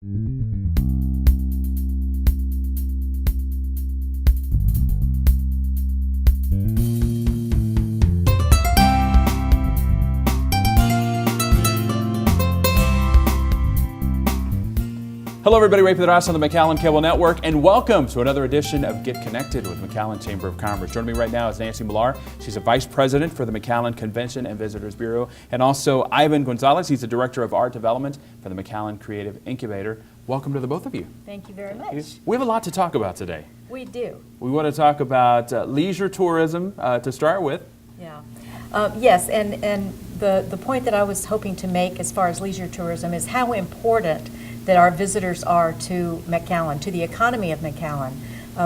Hello everybody, Ray Pedras on the McAllen Cable Network, and welcome to another edition of Get Connected with McAllen Chamber of Commerce. Joining me right now is Nancy Millar. She's a Vice President for the McAllen Convention and Visitors Bureau, and also Ivan Gonzalez. He's the Director of Art Development for the McAllen Creative Incubator. Welcome to the both of you. Thank you very much. We have a lot to talk about today. We do. We want to talk about leisure tourism to start with. Yeah. Yes, and the point that I was hoping to make as far as leisure tourism is how important that our visitors are to McAllen, to the economy of McAllen.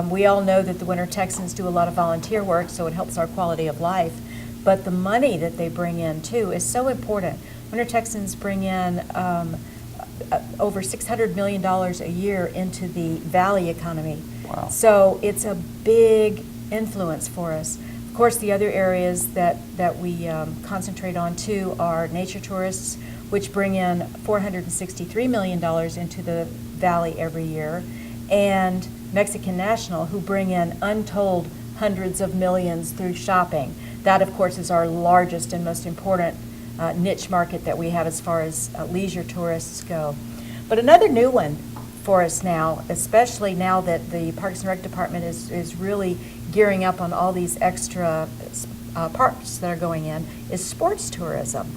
We all know that the Winter Texans do a lot of volunteer work, so it helps our quality of life. But the money that they bring in, too, is so important. Winter Texans bring in over $600 million a year into the Valley economy. Wow. So it's a big influence for us. Of course, the other areas that we concentrate on, too, are nature tourists, which bring in $463 million into the Valley every year, and Mexican National, who bring in untold hundreds of millions through shopping. That, of course, is our largest and most important niche market that we have as far as leisure tourists go. But another new one for us now, especially now that the Parks and Rec Department is really gearing up on all these extra parks that are going in, is sports tourism.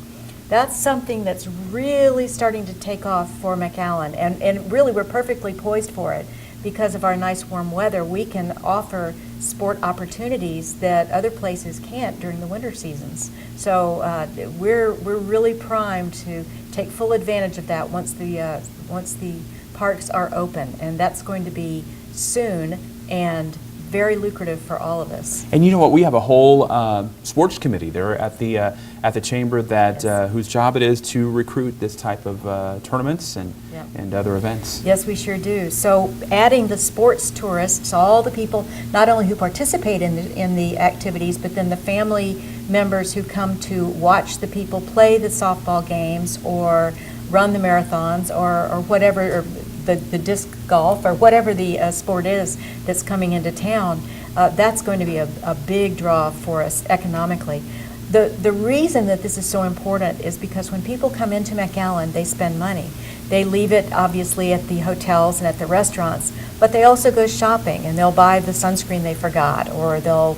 That's something that's really starting to take off for McAllen, and really we're perfectly poised for it because of our nice warm weather. We can offer sport opportunities that other places can't during the winter seasons. So we're really primed to take full advantage of that once the parks are open, and that's going to be soon and very lucrative for all of us. And you know what? We have a whole sports committee there at the chamber that Yes. whose job it is to recruit this type of tournaments and Yep. and other events. Yes, we sure do. So adding the sports tourists, all the people not only who participate in the activities, but then the family members who come to watch the people play the softball games or run the marathons or whatever, or the disc golf or whatever the sport is that's coming into town, that's going to be a big draw for us economically. The reason that this is so important is because when people come into McAllen, they spend money. They leave it obviously at the hotels and at the restaurants, but they also go shopping and they'll buy the sunscreen they forgot, or they'll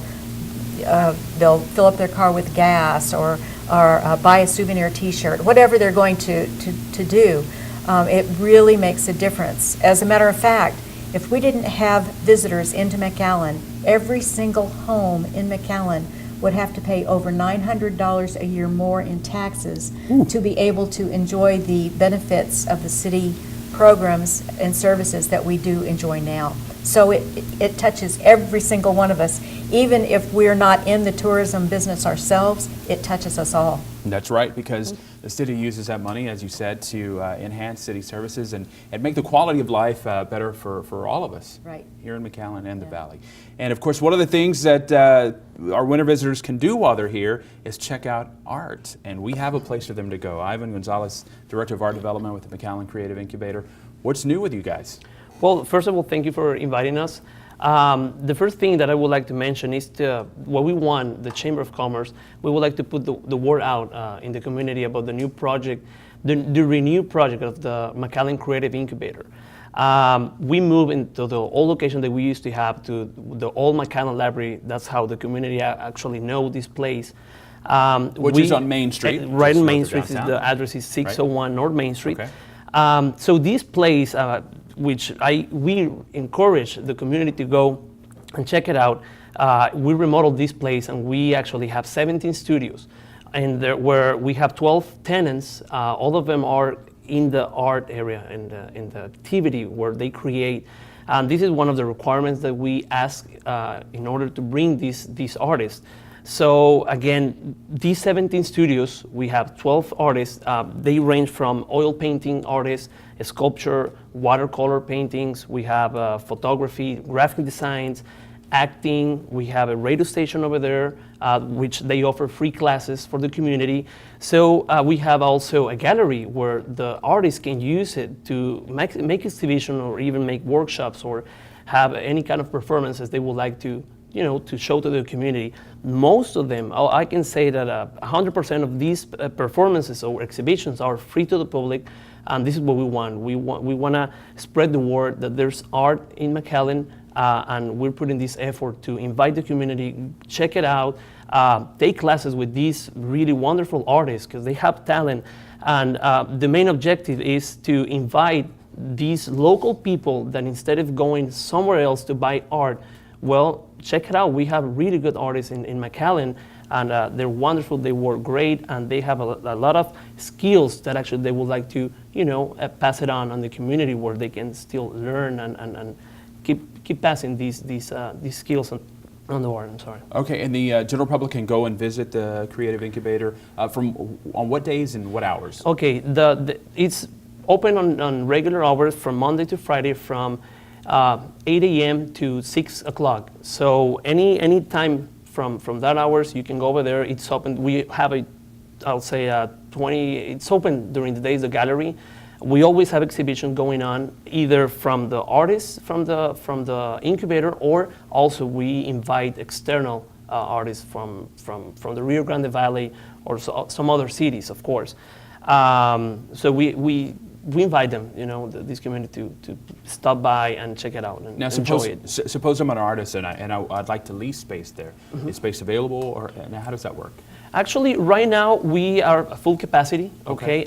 fill up their car with gas, or buy a souvenir T-shirt, whatever they're going to do. It really makes a difference. As a matter of fact, if we didn't have visitors into McAllen, every single home in McAllen would have to pay over $900 a year more in taxes to be able to enjoy the benefits of the city programs and services that we do enjoy now. So it touches every single one of us. Even if we're not in the tourism business ourselves, it touches us all. That's right, because the city uses that money, as you said, to enhance city services and make the quality of life better for all of us Right. here in McAllen and the Valley. And of course, one of the things that our winter visitors can do while they're here is check out art. And we have a place for them to go. Ivan Gonzalez, Director of Art Development with the McAllen Creative Incubator. What's new with you guys? Well, first of all, thank you for inviting us. The first thing that I would like to mention is what we want, the Chamber of Commerce, we would like to put the word out in the community about the new project, the renewed project of the McAllen Creative Incubator. We moved into the old location that we used to have to the old McAllen Library. That's how the community actually know this place. Which is on Main Street. Right just on north Main of Street. downtown. The address is 601 North Main Street. Okay. So this place, which we encourage the community to go and check it out. We remodeled this place, and we actually have 17 studios, and where we have 12 tenants. All of them are in the art area and in the activity where they create. And this is one of the requirements that we ask in order to bring these artists. So again, these 17 studios, we have 12 artists. They range from oil painting artists, sculpture, watercolor paintings. We have photography, graphic designs, acting. We have a radio station over there, which they offer free classes for the community. So we have also a gallery where the artists can use it to make exhibition or even make workshops or have any kind of performances they would like to, to show to the community. Most of them, I can say that 100% of these performances or exhibitions are free to the public, and this is what we want. We want to spread the word that there's art in McAllen, and we're putting this effort to invite the community, check it out, take classes with these really wonderful artists because they have talent, and the main objective is to invite these local people that instead of going somewhere else to buy art, well, check it out. We have really good artists in McAllen, and they're wonderful. They work great, and they have a lot of skills that actually they would like to, pass it on the community where they can still learn and keep passing these skills on the art. I'm sorry. Okay, and the general public can go and visit the Creative Incubator on what days and what hours? Okay, it's open on regular hours from Monday to Friday from 8 a.m. to 6 o'clock. So any time from that hours, you can go over there. It's open. We have it's open during the days, the gallery. We always have exhibition going on, either from the artists from the incubator, or also we invite external artists from the Rio Grande Valley or some other cities, of course. So we invite them, this community to stop by and check it out and Now, enjoy it. suppose I'm an artist and I'd like to lease space there. Mm-hmm. Is space available, or now how does that work? Actually, right now we are at full capacity. Okay.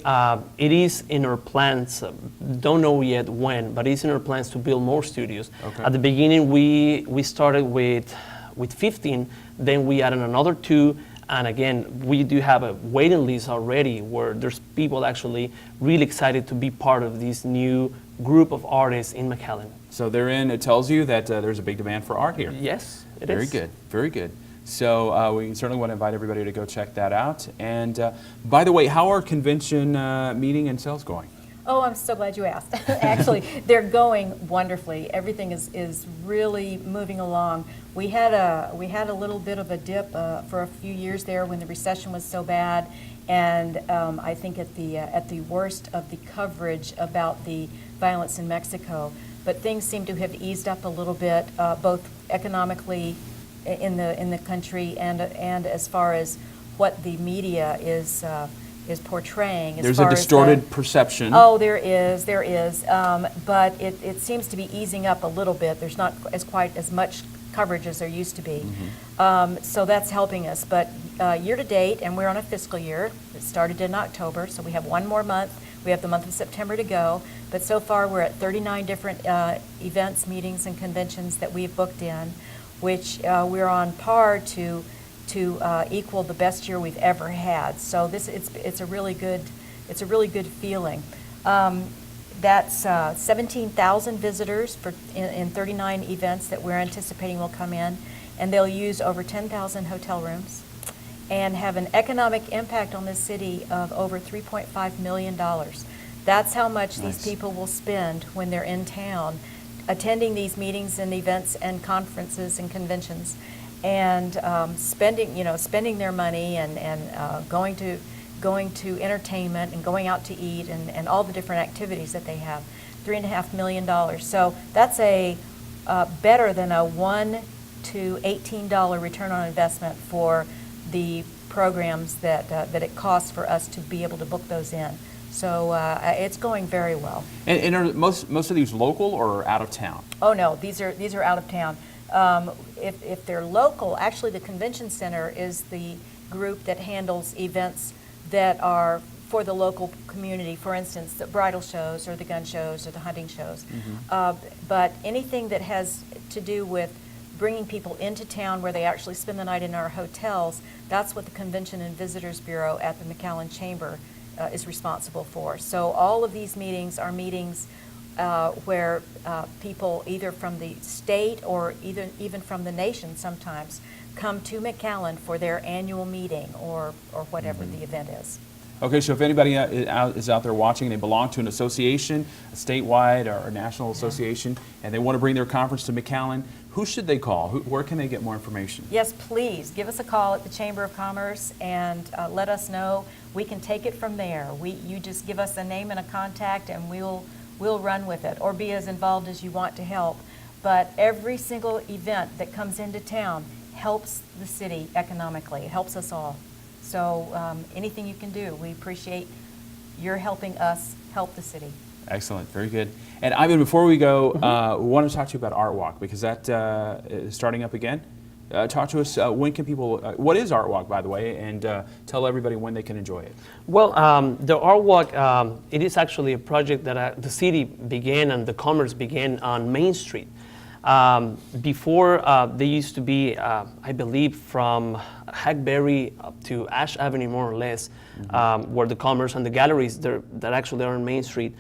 It is in our plans. Don't know yet when, but it's in our plans to build more studios. Okay. At the beginning, we started with 15. Then we added another 2. And again, we do have a waiting list already where there's people actually really excited to be part of this new group of artists in McAllen. So it tells you that there's a big demand for art here. Yes, it Very is. good, very good. So we certainly want to invite everybody to go check that out. And by the way, how are convention meeting and sales going? Oh, I'm so glad you asked. Actually, they're going wonderfully. Everything is really moving along. We had a little bit of a dip for a few years there when the recession was so bad, and I think at the worst of the coverage about the violence in Mexico. But things seem to have eased up a little bit, both economically in the country and as far as what the media is portraying. There's a distorted perception. Oh, there is. But it seems to be easing up a little bit. There's not quite as much coverage as there used to be. Mm-hmm. So that's helping us. But year to date, and we're on a fiscal year, it started in October, so we have one more month. We have the month of September to go. But so far we're at 39 different events, meetings, and conventions that we've booked in, which we're on par to equal the best year we've ever had. So it's a really good feeling. That's 17,000 visitors in 39 events that we're anticipating will come in, and they'll use over 10,000 hotel rooms and have an economic impact on this city of over $3.5 million. That's how much these people will spend when they're in town, attending these meetings and events and conferences and conventions, and spending their money and going to entertainment and going out to eat and all the different activities that they have. $3.5 million. So that's a better than a $1 to $18 return on investment for the programs that it costs for us to be able to book those in. So it's going very well. And are most of these local or out of town? Oh no, these are out of town. If they're local, actually the convention center is the group that handles events that are for the local community. For instance, the bridal shows or the gun shows or the hunting shows. Mm-hmm. But anything that has to do with bringing people into town where they actually spend the night in our hotels, that's what the Convention and Visitors Bureau at the McAllen Chamber is responsible for. So all of these meetings are meetings where people either from the state or even from the nation sometimes come to McAllen for their annual meeting or whatever the event is. Okay, so if anybody is out there watching, they belong to an association, a statewide or a national association, and they want to bring their conference to McAllen, who should they call? Where can they get more information? Yes, please, give us a call at the Chamber of Commerce and let us know. We can take it from there. You just give us a name and a contact and we'll run with it, or be as involved as you want to help. But every single event that comes into town helps the city economically. It helps us all. So anything you can do, we appreciate your helping us help the city. Excellent, very good. And Ivan, before we go, we want to talk to you about Art Walk, because that is starting up again. Talk to us, when can people, what is Art Walk, by the way, and tell everybody when they can enjoy it. Well, the Art Walk, it is actually a project that the city began and the commerce began on Main Street. Before, they used to be, I believe, from Hackberry up to Ash Avenue, more or less, where the commerce and the galleries that actually are on Main Street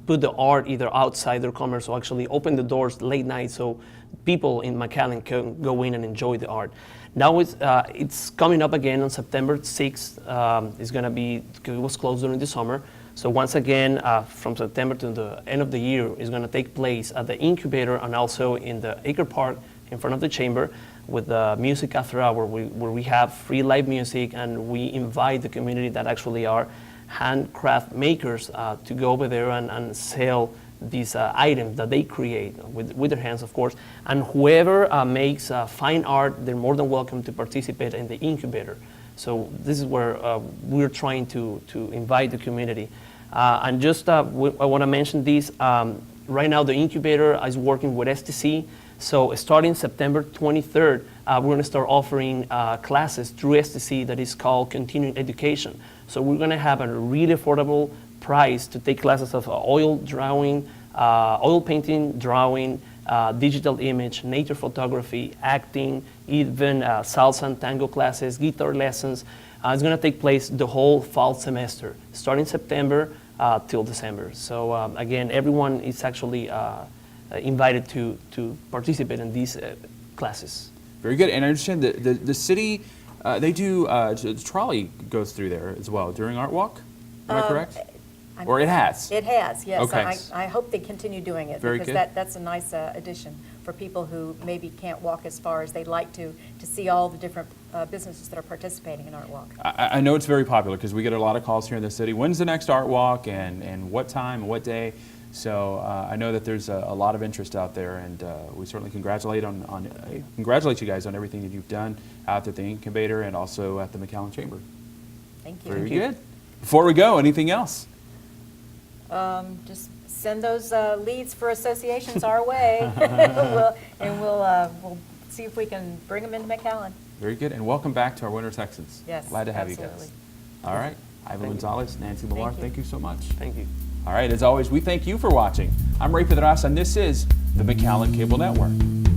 put the art either outside their commerce or actually open the doors late night so people in McAllen can go in and enjoy the art. Now it's coming up again on September 6th. It's going to be, because it was closed during the summer. So once again, from September to the end of the year, is going to take place at the Incubator and also in the Acre Park in front of the Chamber with the music after hour, where we have free live music, and we invite the community that actually are handcraft makers to go over there and sell these items that they create with their hands, of course. And whoever makes fine art, they're more than welcome to participate in the Incubator. So this is where we're trying to invite the community. And just I want to mention this. Right now, the Incubator is working with STC. So starting September 23rd, we're going to start offering classes through STC that is called Continuing Education. So we're going to have a really affordable price to take classes of oil drawing, oil painting, drawing, digital image, nature photography, acting, even salsa and tango classes, guitar lessons. It's going to take place the whole fall semester, starting September till December. So again, everyone is actually invited to participate in these classes. Very good. And I understand that the city, they do, the trolley goes through there as well during Art Walk. Am I correct? Or it has? It has, yes. Okay. I hope they continue doing it. Very because good. that's a nice addition for people who maybe can't walk as far as they'd like to see all the different businesses that are participating in Art Walk. I know it's very popular because we get a lot of calls here in the city. When's the next Art Walk, and what time and what day? So I know that there's a lot of interest out there, and we certainly congratulate you guys on everything that you've done out at the Incubator and also at the McAllen Chamber. Thank you. Very good. Before we go, anything else? Just send those leads for associations our way, we'll see if we can bring them into McAllen. Very good, and welcome back to our Winter Texans. Yes, glad to have absolutely. you guys. All right, Ivan Gonzalez, Nancy Millar, thank you so much. Thank you. All right, as always, we thank you for watching. I'm Ray Pedraza, and this is the McAllen Cable Network.